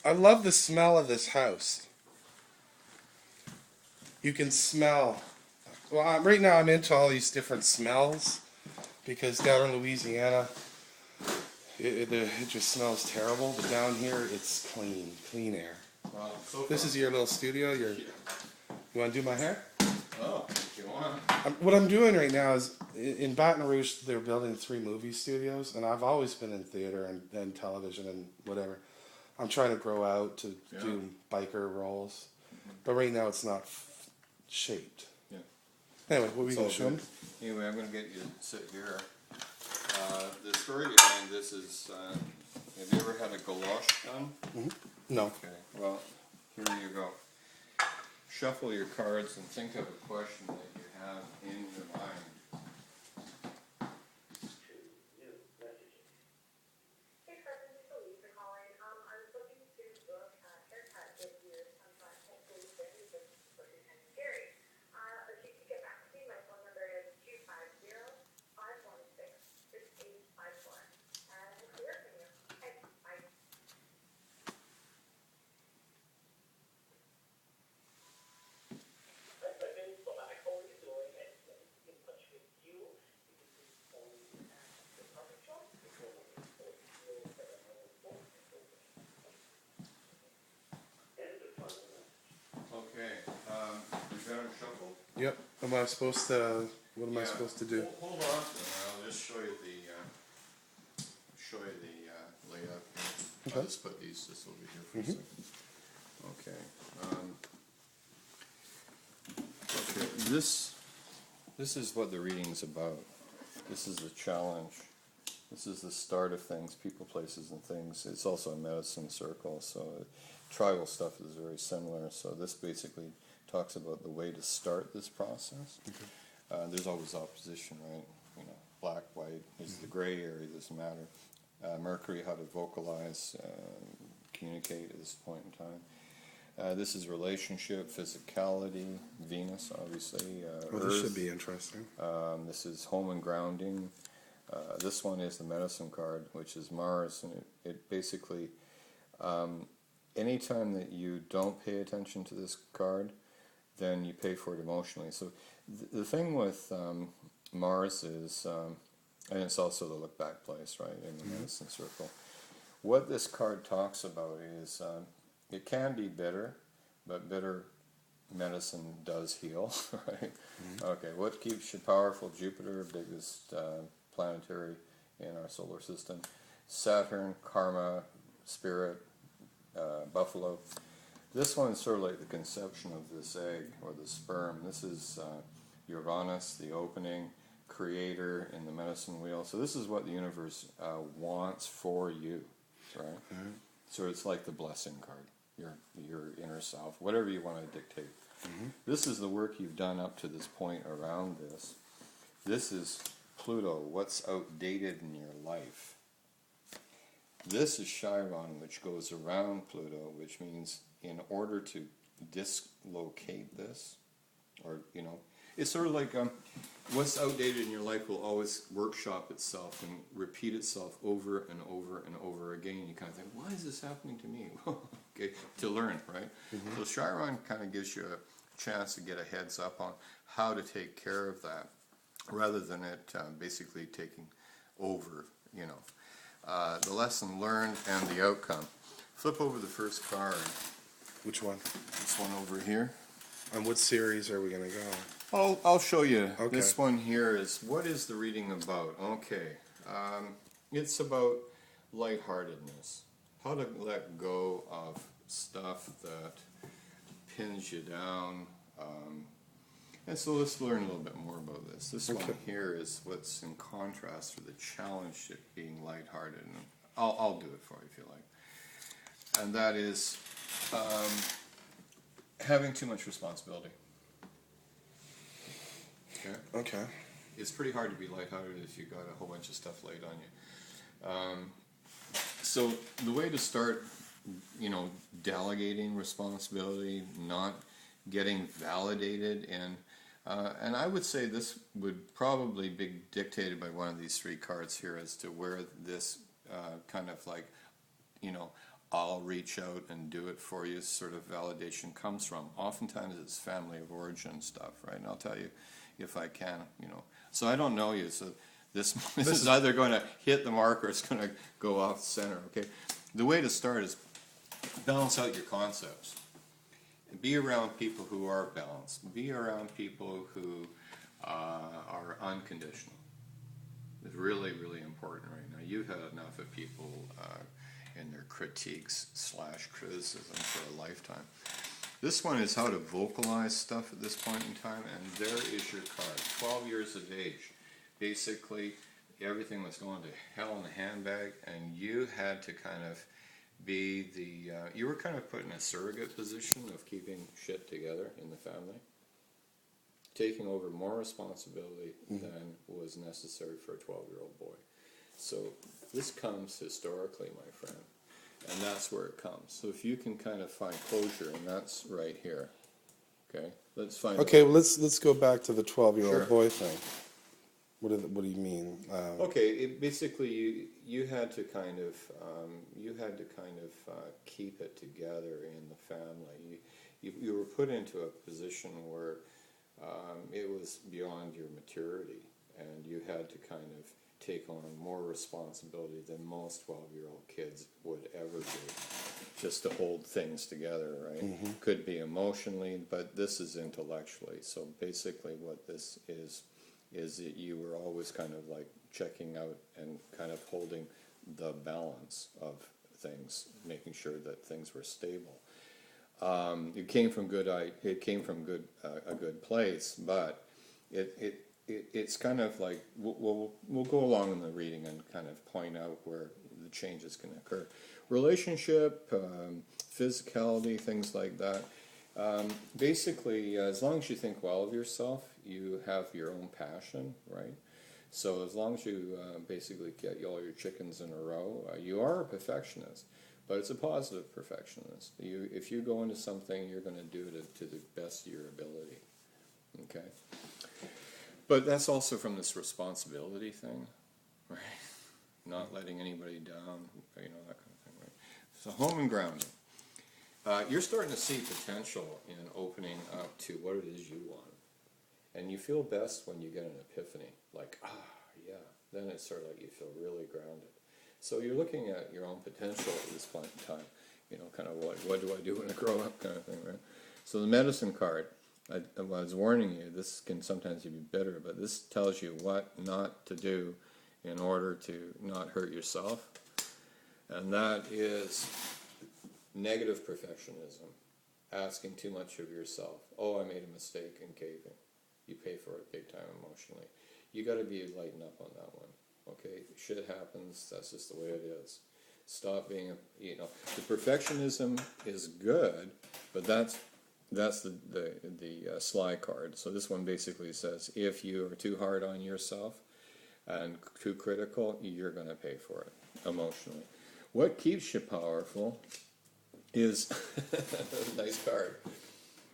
I love the smell of this house. You can smell. Well, right now I'm into all these different smells because down in Louisiana, it just smells terrible. But down here, it's clean air. Well, so This far. is your little studio. You want to do my hair? Oh, if you want. What I'm doing right now is in Baton Rouge, they're building 3 movie studios, and I've always been in theater and television and whatever. I'm trying to grow out to do biker roles, but right now it's not shaped. Yeah. Anyway, what were you It's going all to show me? good. Anyway, I'm going to get you to sit here. The story behind this is, have you ever had a galoche gun? No. Okay, well, here you go. Shuffle your cards and think of a question that you have in your mind. Hey, Carson, this is Elisa calling. I was looking to book a haircut with your sunshine. Hopefully, very good for your and Gary. If you could get back to me, my phone number is 250-516-6854. And hope to hear from you. Okay, bye. Okay, you got them shuffled? Yep. Am I supposed to? What am I supposed to do? Hold on, I'll just show you the layout. I'll just put these just over here for a second. Okay. Okay. This is what the reading's about. This is the challenge. This is the start of things, people, places, and things. It's also a medicine circle, so tribal stuff is very similar. So this basically talks about the way to start this process. There's always opposition, right? You know, black, white is the gray area, doesn't matter. Mercury, how to vocalize, communicate at this point in time. This is relationship, physicality, Venus, obviously. Well, Earth. this should be interesting. This is home and grounding. This one is the medicine card, which is Mars, and it basically, anytime that you don't pay attention to this card, then you pay for it emotionally. So the thing with Mars is, and it's also the look back place, right, in the medicine circle. What this card talks about is, it can be bitter, but bitter medicine does heal, right? Okay, what keeps you powerful? Jupiter, biggest planetary in our solar system. Saturn, karma, spirit, buffalo. This one is sort of like the conception of this egg or the sperm. This is Uranus, the opening, creator in the medicine wheel. So this is what the universe wants for you, right? So it's like the blessing card, your inner self, whatever you want to dictate. This is the work you've done up to this point around this. This is Pluto, what's outdated in your life. This is Chiron, which goes around Pluto, which means in order to dislocate this, or, you know, it's sort of like what's outdated in your life will always workshop itself and repeat itself over and over and over again. You kind of think, why is this happening to me? Okay, to learn, right? So Chiron kind of gives you a chance to get a heads up on how to take care of that, rather than it basically taking over, you know. The lesson learned and the outcome. Flip over the first card. Which one? This one over here. And what series are we going to go? I'll show you. Okay. This one here is, what is the reading about? Okay. It's about lightheartedness. How to let go of stuff that pins you down. And so let's learn a little bit more about this. This one here is what's in contrast to the challenge to being lighthearted. And I'll do it for you if you like. And that is having too much responsibility. Okay. It's pretty hard to be lighthearted if you've got a whole bunch of stuff laid on you. So the way to start, you know, delegating responsibility, not getting validated, and I would say this would probably be dictated by one of these 3 cards here as to where this kind of like, you know, I'll reach out and do it for you sort of validation comes from. Oftentimes it's family of origin stuff, right? And I'll tell you if I can, So I don't know you, so this is either going to hit the mark or it's going to go off center, okay? The way to start is balance out your concepts. Be around people who are balanced. Be around people who are unconditional. It's really, really important right now. You've had enough of people in their critiques / criticism for a lifetime. This one is how to vocalize stuff at this point in time, and there is your card. 12 years of age. Basically, everything was going to hell in a handbag, and you had to kind of be you were kind of put in a surrogate position of keeping shit together in the family, taking over more responsibility than was necessary for a 12-year-old boy. So this comes historically, my friend, and that's where it comes. So if you can kind of find closure, and that's right here, okay? Let's find. Okay, well, let's go back to the 12-year-old Sure. boy thing. What do you mean? Okay, basically you had to kind of keep it together in the family. You were put into a position where it was beyond your maturity, and you had to kind of take on more responsibility than most 12-year-old kids would ever do, just to hold things together, right? Could be emotionally, but this is intellectually. So basically what this is that you were always kind of like checking out and kind of holding the balance of things, making sure that things were stable. It came from a good place, but it's kind of like we'll go along in the reading and kind of point out where the changes can occur. Relationship, physicality, things like that. Basically, as long as you think well of yourself, you have your own passion, right? So as long as you basically get all your chickens in a row, you are a perfectionist, but it's a positive perfectionist. If you go into something, you're going to do it to the best of your ability, okay? But that's also from this responsibility thing, right? Not letting anybody down, that kind of thing, right? So home and grounding. You're starting to see potential in opening up to what it is you want. And you feel best when you get an epiphany, like, yeah. Then it's sort of like you feel really grounded. So you're looking at your own potential at this point in time. Kind of what do I do when I grow up kind of thing, right? So the medicine card, I was warning you, this can sometimes be bitter, but this tells you what not to do in order to not hurt yourself. And that is negative perfectionism, asking too much of yourself. Oh, I made a mistake in caving. You pay for it big time emotionally. You got to be lighten up on that one. Okay, shit happens. That's just the way it is. Stop being the perfectionism is good, but that's the sly card. So this one basically says if you are too hard on yourself and too critical, you're going to pay for it emotionally. What keeps you powerful is nice card.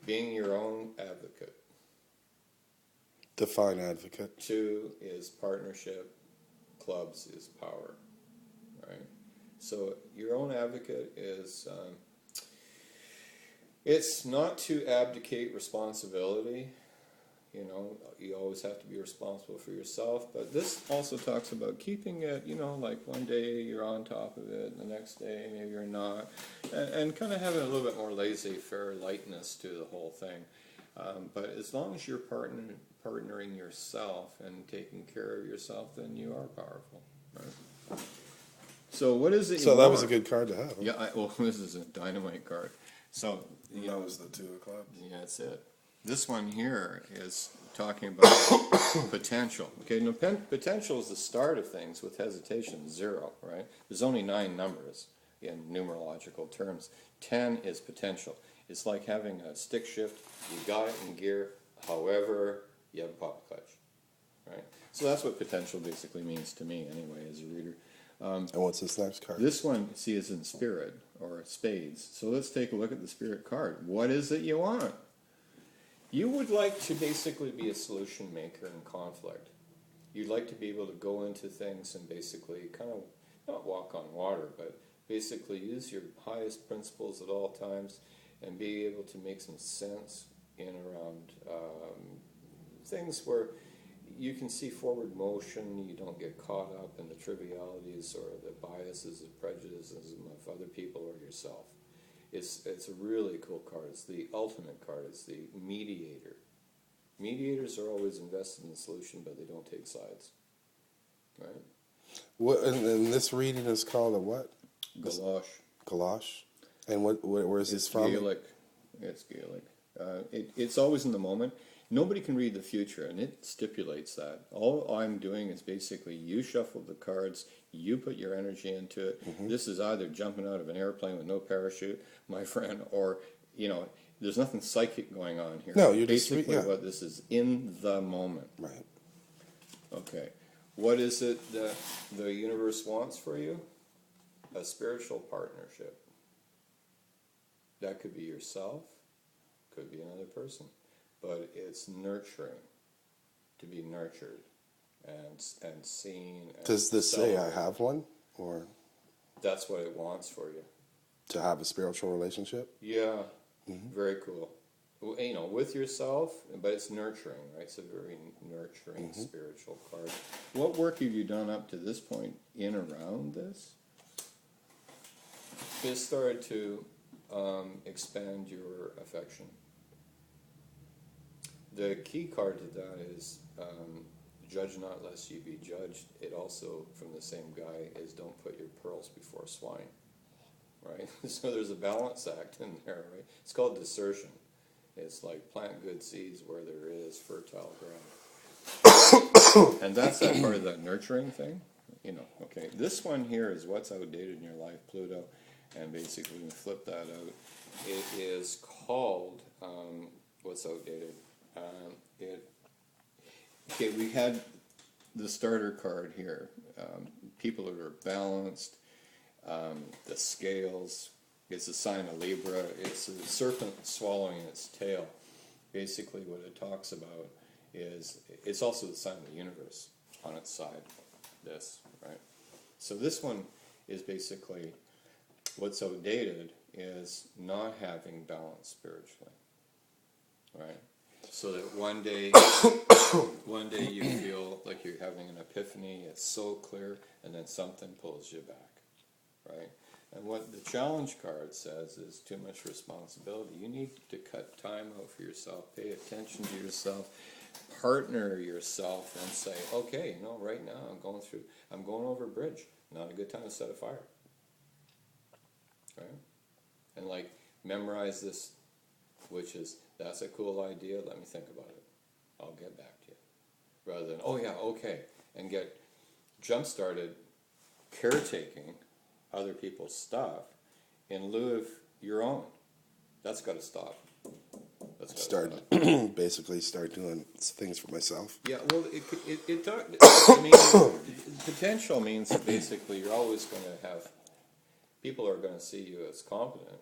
Being your own advocate. Define advocate. 2 is partnership. Clubs is power. Right. So your own advocate is. It's not to abdicate responsibility. You always have to be responsible for yourself. But this also talks about keeping it, like one day you're on top of it, and the next day maybe you're not. And kind of having a little bit more laissez-faire lightness to the whole thing. But as long as you're partnering yourself and taking care of yourself, then you are powerful. Right? So what is it? So that was a good card to have. Huh? Yeah. Well, this is a dynamite card. So that was the 2 of clubs. Yeah, that's it. This one here is talking about potential. Okay, now potential is the start of things with hesitation, 0, right? There's only 9 numbers in numerological terms. 10 is potential. It's like having a stick shift. You got it in gear, however, you have a pop clutch, right? So that's what potential basically means to me anyway as a reader. And what's this next card? This one, see, is in spirit, or spades. So let's take a look at the spirit card. What is it you want? You would like to basically be a solution maker in conflict. You'd like to be able to go into things and basically kind of, not walk on water, but basically use your highest principles at all times and be able to make some sense in around things where you can see forward motion, you don't get caught up in the trivialities or the biases and prejudices of other people or yourself. It's a really cool card. It's the ultimate card. It's the mediator. Mediators are always invested in the solution, but they don't take sides. Right? What? And this reading is called a what? Galosh. Galosh. And where is this It's from? Gaelic. It's Gaelic. It's always in the moment. Nobody can read the future, and it stipulates that. All I'm doing is basically you shuffle the cards, you put your energy into it. Mm-hmm. This is either jumping out of an airplane with no parachute, my friend, or, there's nothing psychic going on here. No, you're just basically yeah. what this is in the moment. Right. Okay. What is it that the universe wants for you? A spiritual partnership. That could be yourself, could be another person, but it's nurturing, to be nurtured and seen. And Does this say I celebrated. have one, or That's what it wants for you. to have a spiritual relationship? Yeah, very cool. With yourself, but it's nurturing, right? It's a very nurturing spiritual card. What work have you done up to this point in around this? It started to expand your affection. The key card to that is judge not lest you be judged. It also, from the same guy, is don't put your pearls before swine. Right? So there's a balance act in there, right? It's called desertion. It's like plant good seeds where there is fertile ground. And that's that part of that nurturing thing. Okay. This one here is what's outdated in your life, Pluto. And basically, when you flip that out, it is called what's outdated. Okay, we had the starter card here. People that are balanced. The scales. It's a sign of Libra. It's a serpent swallowing its tail. Basically, what it talks about is it's also the sign of the universe on its side. This, right? So this one is basically what's outdated is not having balance spiritually, right? So that one day you feel like you're having an epiphany. It's so clear, and then something pulls you back, right? And what the challenge card says is too much responsibility. You need to cut time out for yourself, pay attention to yourself, partner yourself, and say, okay, right now I'm going over a bridge. Not a good time to set a fire. Right? And memorize this, which is, that's a cool idea, let me think about it. I'll get back to you. Rather than, oh yeah, okay, and get jump-started caretaking other people's stuff in lieu of your own. That's got to stop. Basically start doing things for myself. Yeah, well, I mean, potential means that basically you're always going to have, people are going to see you as competent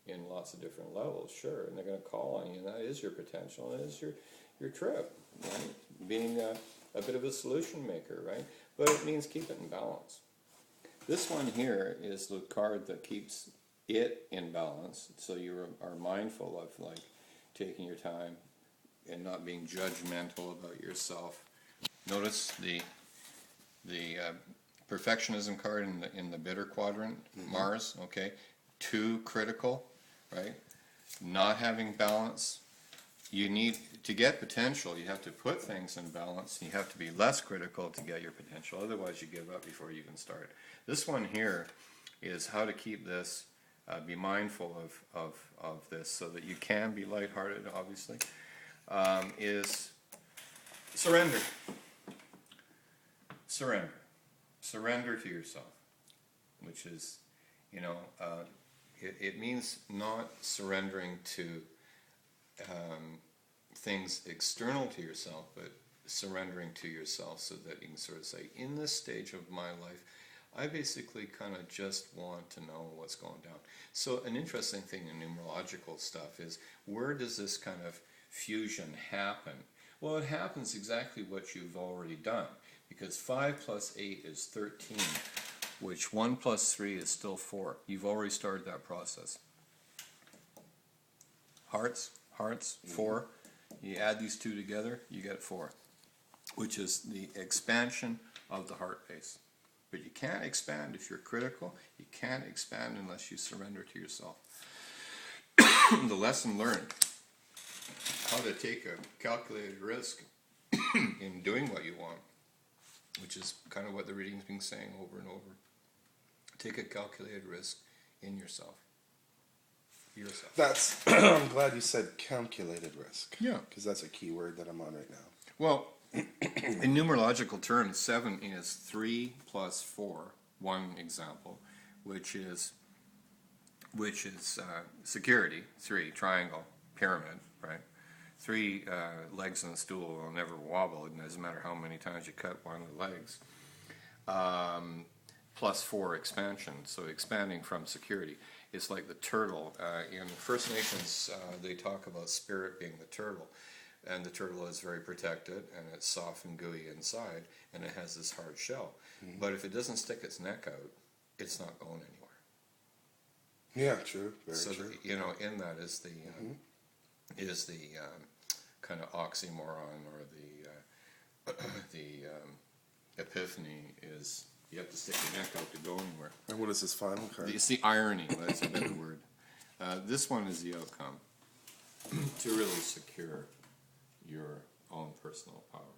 in lots of different levels, sure, and they're going to call on you, and that is your potential, and that is your trip, right? Being a bit of a solution maker, right? But it means keep it in balance. This one here is the card that keeps it in balance, so you are mindful of taking your time and not being judgmental about yourself. Notice the perfectionism card in the bitter quadrant, Mars. Okay, too critical, right? Not having balance. You need to get potential. You have to put things in balance. You have to be less critical to get your potential. Otherwise, you give up before you even start. This one here is how to keep this. Be mindful of this so that you can be lighthearted, obviously, is surrender. Surrender to yourself, which is, it means not surrendering to things external to yourself, but surrendering to yourself so that you can sort of say, in this stage of my life, I basically kind of just want to know what's going down. So an interesting thing in numerological stuff is, where does this kind of fusion happen? Well, it happens exactly what you've already done, because 5 plus 8 is 13. which 1 plus 3 is still 4. You've already started that process. Hearts, 4. You add these two together, you get 4, which is the expansion of the heart base. But you can't expand if you're critical. You can't expand unless you surrender to yourself. The lesson learned, how to take a calculated risk in doing what you want, which is kind of what the reading's been saying over and over. Take a calculated risk in yourself. That's, I'm glad you said calculated risk. Yeah. Because that's a key word that I'm on right now. Well, in numerological terms, 7 is 3 plus 4, one example, which is security, 3, triangle, pyramid, right? 3 legs on the stool will never wobble. It doesn't matter how many times you cut one of the legs. Plus 4 expansion, so expanding from security. It's like the turtle. In First Nations, they talk about spirit being the turtle. And the turtle is very protected, and it's soft and gooey inside, and it has this hard shell. Mm-hmm. But if it doesn't stick its neck out, it's not going anywhere. Yeah, true. Very so true. You know, in that is the kind of oxymoron, or the epiphany is you have to stick your neck out to go anywhere. And what is this final card? It's the irony. That's a better word. This one is the outcome to really secure your own personal power,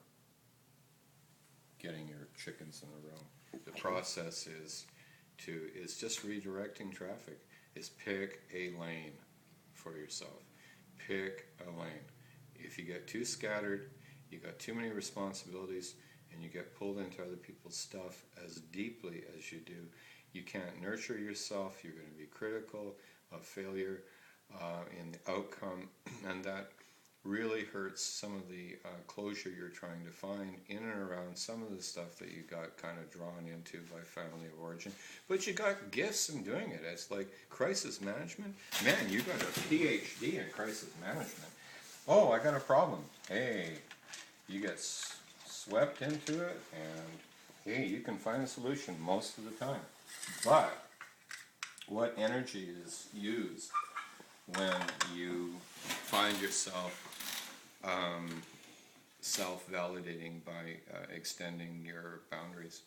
getting your chickens in a row. The process is just redirecting traffic. Is pick a lane for yourself. Pick a lane. If you get too scattered, you got too many responsibilities, and you get pulled into other people's stuff as deeply as you do, you can't nurture yourself. You're going to be critical of failure in the outcome, and that really hurts some of the closure you're trying to find in and around some of the stuff that you got kind of drawn into by family of origin. But you got gifts in doing it. It's like crisis management. Man, you got a PhD in crisis management. Oh, I got a problem. Hey, you get swept into it, and hey, you can find a solution most of the time. But what energy is used when you find yourself self-validating by extending your boundaries?